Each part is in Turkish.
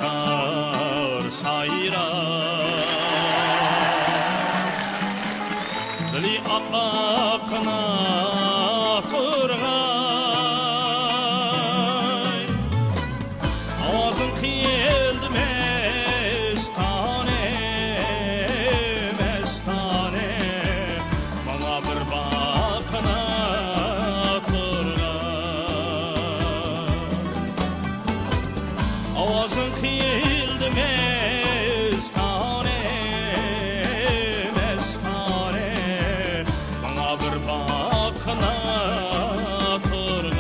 tar sayra dili aqaqna turgay ovozing keldi mestane mestane bana bir baqna ovozing keldi mestane mestane bana bir baqna turgay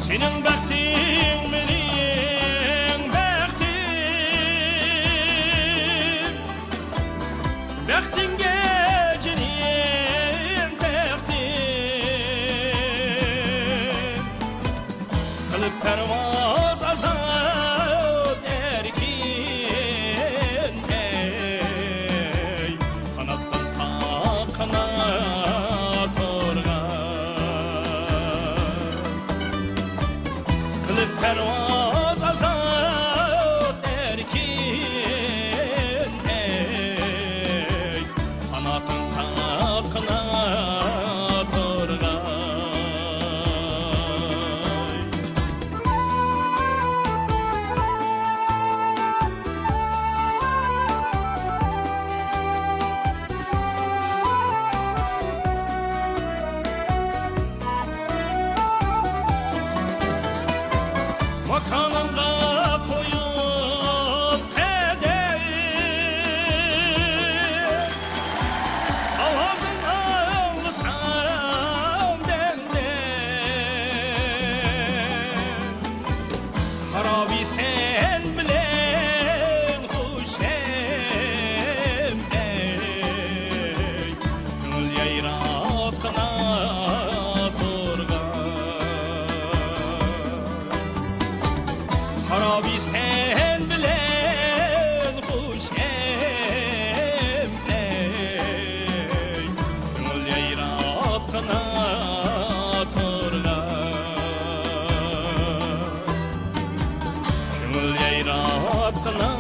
sening baxting mening baxtim baxtingga jinim baxtim qilib parvoz azod erkin ey qanotdan taqna turgay qilib parvoz azod erkin ey qanotdan taqna turgay makanımda koyup tedeyim avazın ağlısam dendem harabi sen bilen huşem ey gönül yayratına harabi sen bilen huşem ey gönül yayratına turgay gönül yayratına